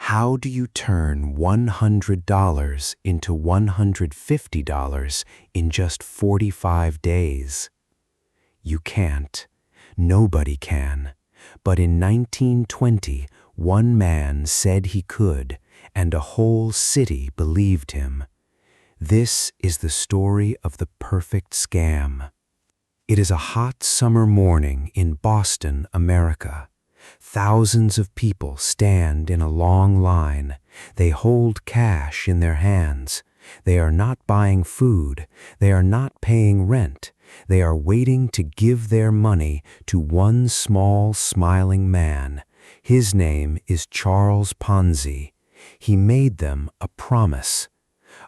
How do you turn $100 into $150 in just 45 days? You can't. Nobody can. But in 1920, one man said he could, and a whole city believed him. This is the story of the perfect scam. It is a hot summer morning in Boston, America. Thousands of people stand in a long line. They hold cash in their hands. They are not buying food. They are not paying rent. They are waiting to give their money to one small, smiling man. His name is Charles Ponzi. He made them a promise.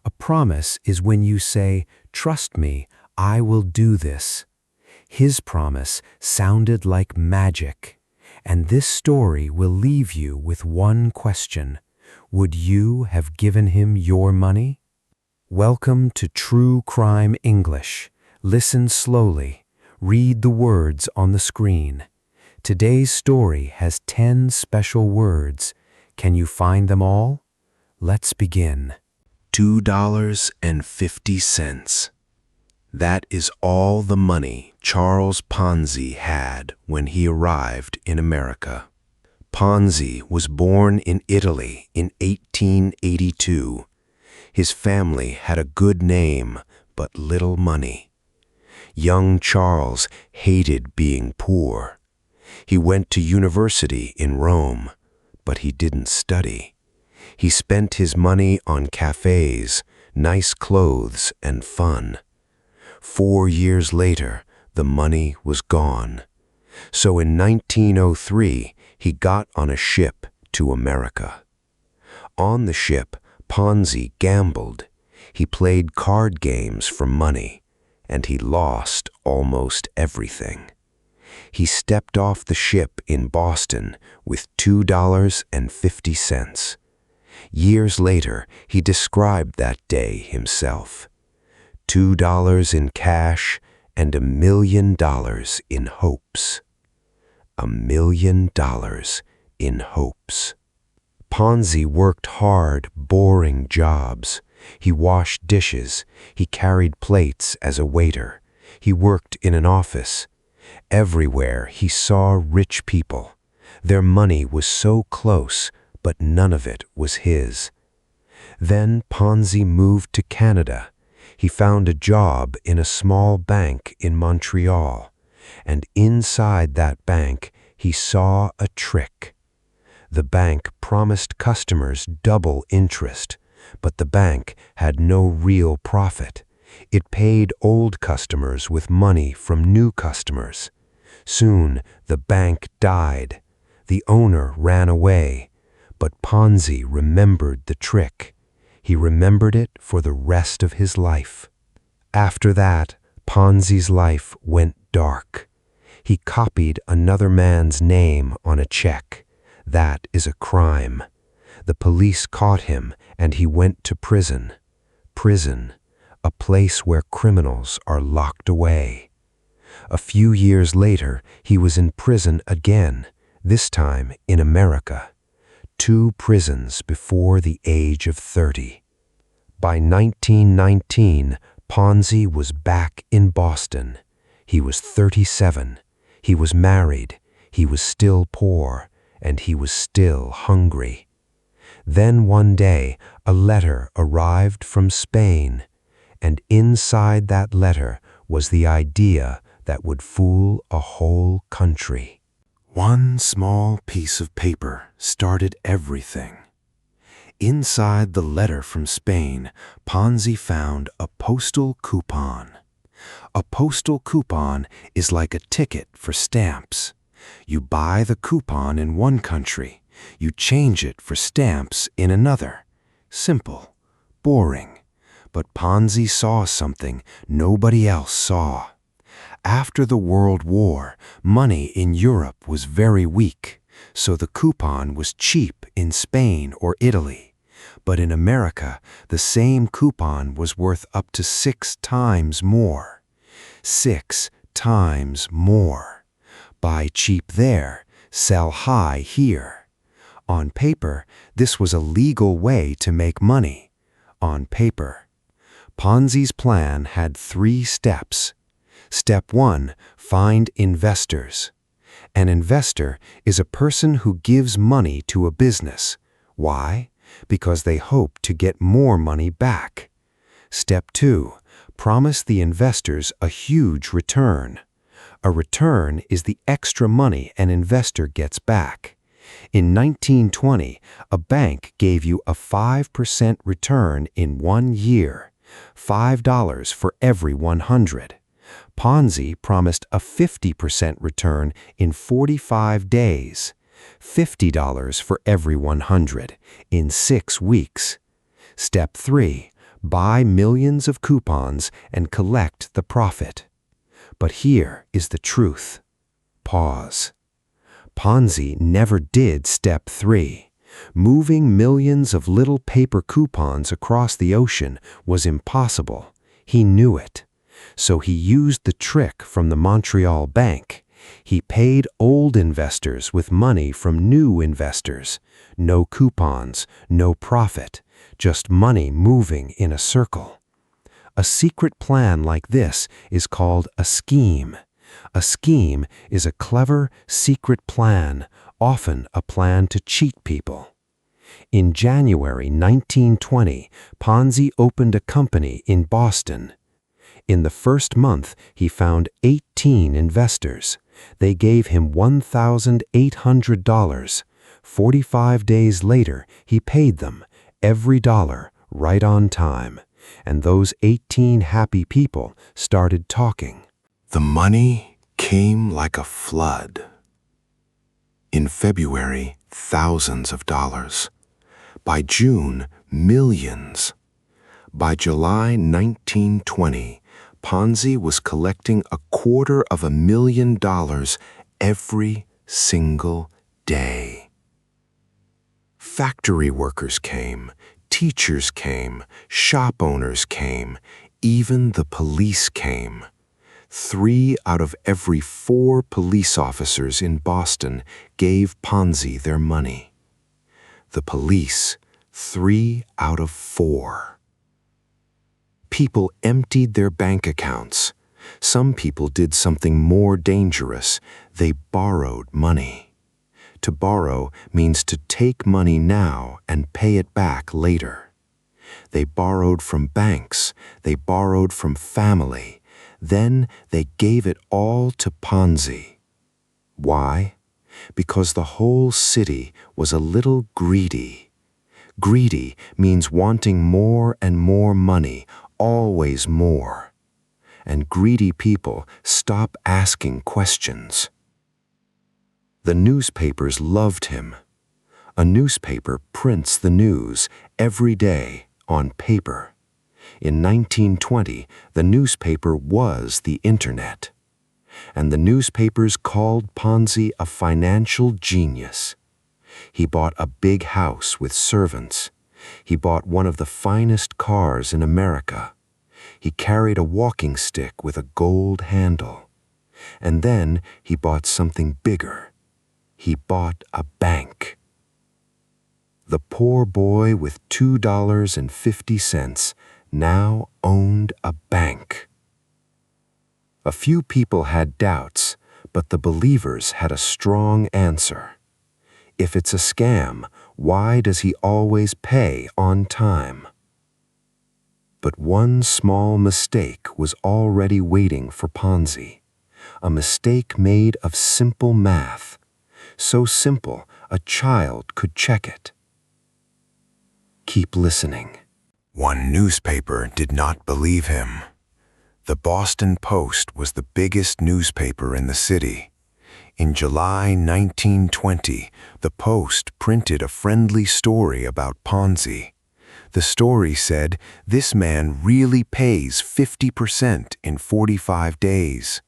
A promise is when you say, "Trust me, I will do this." His promise sounded like magic. And this story will leave you with one question. Would you have given him your money? Welcome to True Crime English. Listen slowly. Read the words on the screen. Today's story has 10 special words. Can you find them all? Let's begin. $2.50. That is all the money Charles Ponzi had when he arrived in America. Ponzi was born in Italy in 1882. His family had a good name, but little money. Young Charles hated being poor. He went to university in Rome, but he didn't study. He spent his money on cafes, nice clothes, and fun. 4 years later, the money was gone. So in 1903, he got on a ship to America. On the ship, Ponzi gambled. He played card games for money, and he lost almost everything. He stepped off the ship in Boston with $2.50. Years later, he described that day himself. $2 in cash and $1 million in hopes. $1 million in hopes. Ponzi worked hard, boring jobs. He washed dishes. He carried plates as a waiter. He worked in an office. Everywhere he saw rich people. Their money was so close, but none of it was his. Then Ponzi moved to Canada. He found a job in a small bank in Montreal, and inside that bank he saw a trick. The bank promised customers double interest, but the bank had no real profit. It paid old customers with money from new customers. Soon the bank died. The owner ran away, but Ponzi remembered the trick. He remembered it for the rest of his life. After that, Ponzi's life went dark. He copied another man's name on a check. That is a crime. The police caught him and he went to prison. Prison, a place where criminals are locked away. A few years later, he was in prison again, this time in America. 2 prisons before the age of 30. By 1919, Ponzi was back in Boston. He was 37. He was married. He was still poor, and he was still hungry. Then one day, a letter arrived from Spain, and inside that letter was the idea that would fool a whole country. One small piece of paper started everything. Inside the letter from Spain, Ponzi found a postal coupon. A postal coupon is like a ticket for stamps. You buy the coupon in one country, you change it for stamps in another. Simple, boring. But Ponzi saw something nobody else saw. After the World War, money in Europe was very weak, so the coupon was cheap in Spain or Italy. But in America, the same coupon was worth up to 6 times more. 6 times more. Buy cheap there, sell high here. On paper, this was a legal way to make money. On paper. Ponzi's plan had 3 steps. Step 1, find investors. An investor is a person who gives money to a business. Why? Because they hope to get more money back. Step 2, promise the investors a huge return. A return is the extra money an investor gets back. In 1920, a bank gave you a 5% return in 1 year, $5 for every 100. Ponzi promised a 50% return in 45 days, $50 for every 100, in 6 weeks. Step 3, buy millions of coupons and collect the profit. But here is the truth. Pause. Ponzi never did step 3. Moving millions of little paper coupons across the ocean was impossible. He knew it. So he used the trick from the Montreal Bank. He paid old investors with money from new investors. No coupons, no profit, just money moving in a circle. A secret plan like this is called a scheme. A scheme is a clever, secret plan, often a plan to cheat people. In January 1920, Ponzi opened a company in Boston. In the first month, he found 18 investors. They gave him $1,800. 45 days later, he paid them, every dollar, right on time. And those 18 happy people started talking. The money came like a flood. In February, thousands of dollars. By June, millions. By July 1920, Ponzi was collecting $250,000 every single day. Factory workers came, teachers came, shop owners came, even the police came. 3 out of every 4 police officers in Boston gave Ponzi their money. The police, 3 out of 4. People emptied their bank accounts. Some people did something more dangerous. They borrowed money. To borrow means to take money now and pay it back later. They borrowed from banks. They borrowed from family. Then they gave it all to Ponzi. Why? Because the whole city was a little greedy. Greedy means wanting more and more money, always more. And greedy people stop asking questions. The newspapers loved him. A newspaper prints the news every day on paper. In 1920, the newspaper was the internet. And the newspapers called Ponzi a financial genius. He bought a big house with servants. He bought one of the finest cars in America. He carried a walking stick with a gold handle. And then he bought something bigger. He bought a bank. The poor boy with $2.50 now owned a bank. A few people had doubts, but the believers had a strong answer. If it's a scam, why does he always pay on time? But one small mistake was already waiting for Ponzi. A mistake made of simple math. So simple, a child could check it. Keep listening. One newspaper did not believe him. The Boston Post was the biggest newspaper in the city. In July 1920, the Post printed a friendly story about Ponzi. The story said, "This man really pays 50% in 45 days."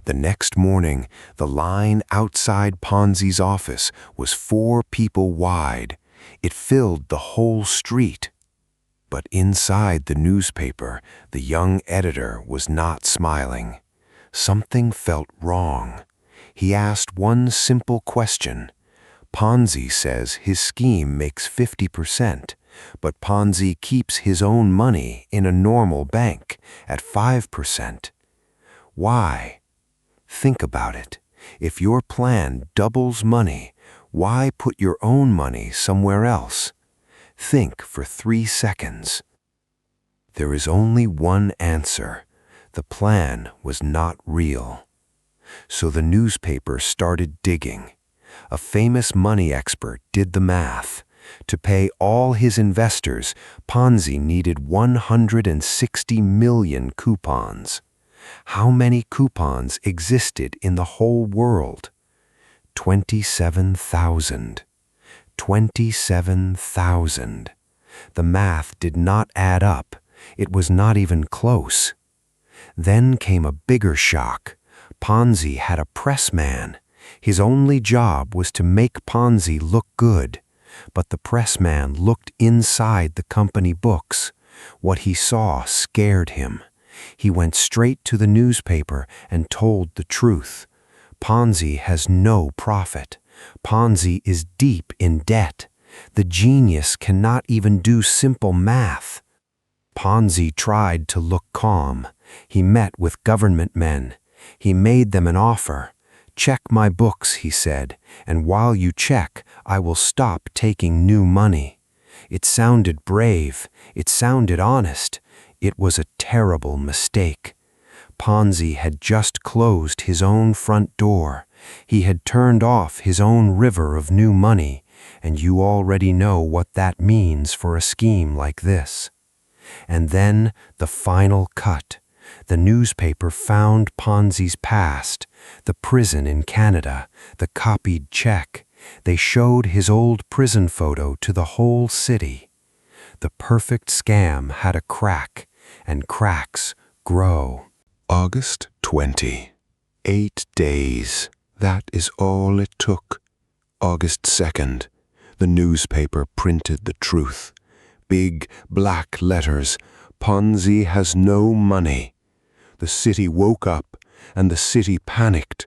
The next morning, the line outside Ponzi's office was 4 people wide. It filled the whole street. But inside the newspaper, the young editor was not smiling. Something felt wrong. He asked one simple question. Ponzi says his scheme makes 50%, but Ponzi keeps his own money in a normal bank at 5%. Why? Think about it. If your plan doubles money, why put your own money somewhere else? Think for 3 seconds. There is only one answer. The plan was not real. So the newspaper started digging. A famous money expert did the math. To pay all his investors, Ponzi needed 160 million coupons. How many coupons existed in the whole world? 27,000. 27,000. The math did not add up. It was not even close. Then came a bigger shock. Ponzi had a pressman. His only job was to make Ponzi look good. But the pressman looked inside the company books. What he saw scared him. He went straight to the newspaper and told the truth. Ponzi has no profit. Ponzi is deep in debt. The genius cannot even do simple math. Ponzi tried to look calm. He met with government men. He made them an offer. "Check my books," he said, "and while you check, I will stop taking new money." It sounded brave. It sounded honest. It was a terrible mistake. Ponzi had just closed his own front door. He had turned off his own river of new money, and you already know what that means for a scheme like this. And then the final cut. The newspaper found Ponzi's past, the prison in Canada, the copied check. They showed his old prison photo to the whole city. The perfect scam had a crack, and cracks grow. August 20. 8 days. That is all it took. August 2nd. The newspaper printed the truth. Big black letters. Ponzi has no money. The city woke up, and the city panicked.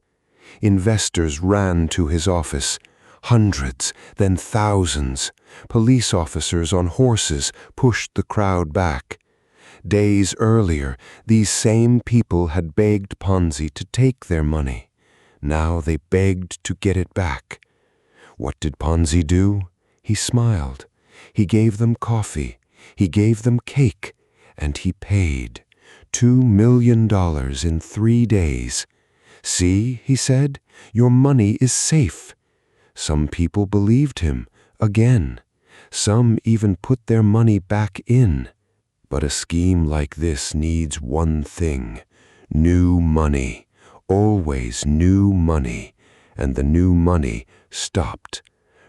Investors ran to his office. Hundreds, then thousands. Police officers on horses pushed the crowd back. Days earlier, these same people had begged Ponzi to take their money. Now they begged to get it back. What did Ponzi do? He smiled. He gave them coffee. He gave them cake. And he paid. $2 million in 3 days. "See," he said, "your money is safe." Some people believed him, again. Some even put their money back in. But a scheme like this needs one thing: new money. Always new money. And the new money stopped.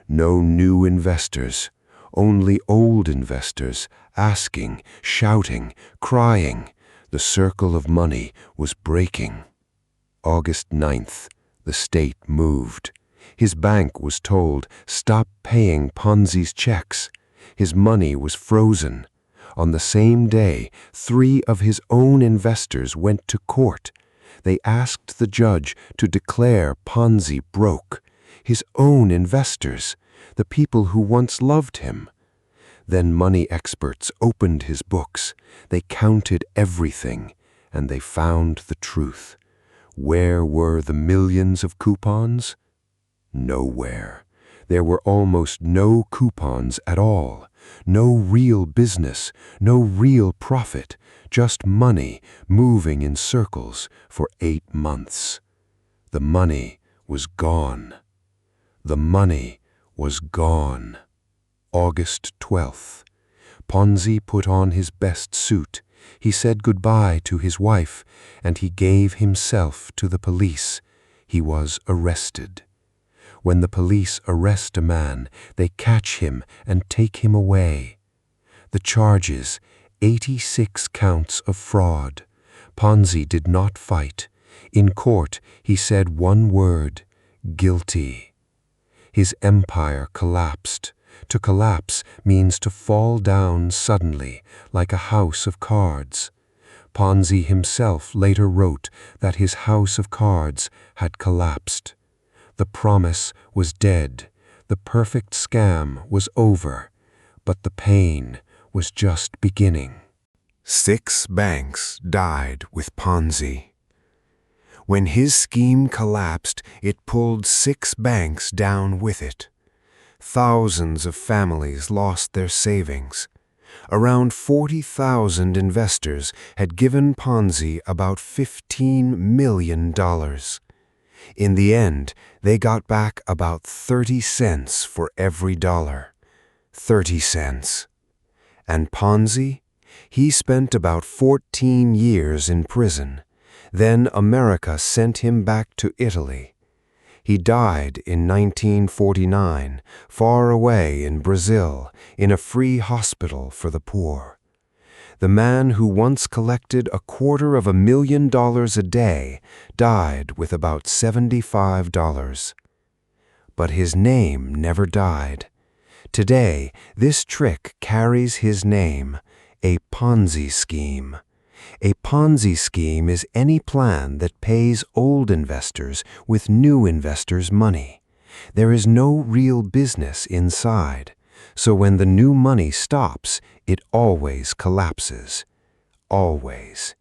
No new investors. Only old investors, asking, shouting, crying. The circle of money was breaking. August 9th, the state moved. His bank was told, stop paying Ponzi's checks. His money was frozen. On the same day, 3 of his own investors went to court. They asked the judge to declare Ponzi broke. His own investors, the people who once loved him. Then money experts opened his books. They counted everything, and they found the truth. Where were the millions of coupons? Nowhere. There were almost no coupons at all. No real business, no real profit, just money moving in circles for 8 months. The money was gone. The money was gone. August 12th. Ponzi put on his best suit. He said goodbye to his wife, and he gave himself to the police. He was arrested. When the police arrest a man, they catch him and take him away. The charges, 86 counts of fraud. Ponzi did not fight. In court, he said one word: guilty. His empire collapsed. To collapse means to fall down suddenly, like a house of cards. Ponzi himself later wrote that his house of cards had collapsed. The promise was dead. The perfect scam was over, but the pain was just beginning. 6 banks died with Ponzi. When his scheme collapsed, it pulled 6 banks down with it. Thousands of families lost their savings. Around 40,000 investors had given Ponzi about $15 million. In the end, they got back about 30 cents for every dollar. 30 cents. And Ponzi? He spent about 14 years in prison. Then America sent him back to Italy. He died in 1949, far away in Brazil, in a free hospital for the poor. The man who once collected $250,000 a day died with about $75. But his name never died. Today, this trick carries his name, a Ponzi scheme. A Ponzi scheme is any plan that pays old investors with new investors' money. There is no real business inside, so when the new money stops, it always collapses. Always.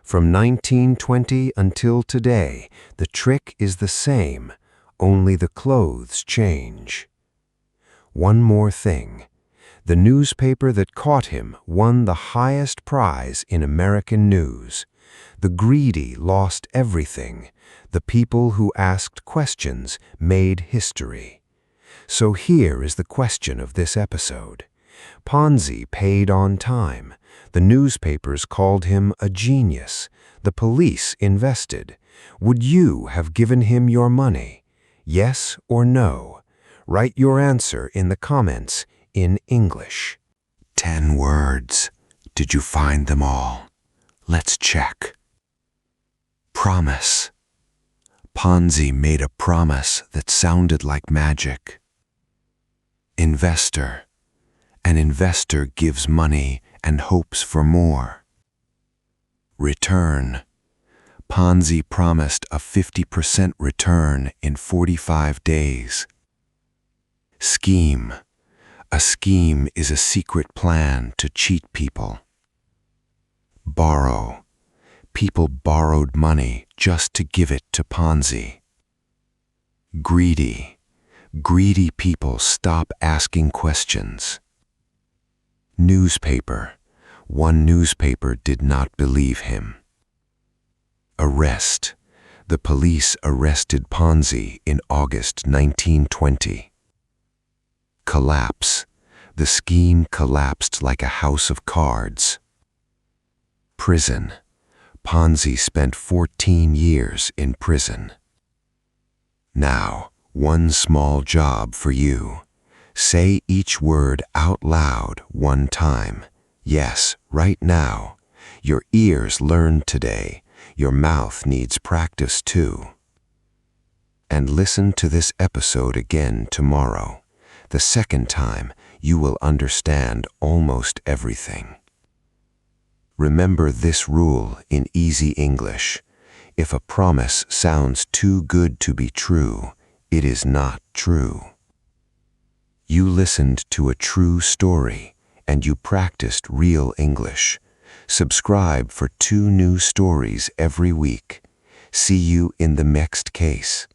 From 1920 until today, the trick is the same, only the clothes change. One more thing. The newspaper that caught him won the highest prize in American news. The greedy lost everything. The people who asked questions made history. So here is the question of this episode. Ponzi paid on time. The newspapers called him a genius. The police invested. Would you have given him your money? Yes or no? Write your answer in the comments in English. 10 words. Did you find them all? Let's check. Promise. Ponzi made a promise that sounded like magic. Investor. An investor gives money and hopes for more. Return. Ponzi promised a 50% return in 45 days. Scheme. A scheme is a secret plan to cheat people. Borrow. People borrowed money just to give it to Ponzi. Greedy. Greedy people stop asking questions. Newspaper. One newspaper did not believe him. Arrest. The police arrested Ponzi in August 1920. Collapse. The scheme collapsed like a house of cards. Prison. Ponzi spent 14 years in prison. Now, one small job for you. Say each word out loud one time. Yes, right now. Your ears learned today. Your mouth needs practice too. And listen to this episode again tomorrow. The second time, you will understand almost everything. Remember this rule in easy English. If a promise sounds too good to be true, it is not true. You listened to a true story, and you practiced real English. Subscribe for 2 new stories every week. See you in the next case.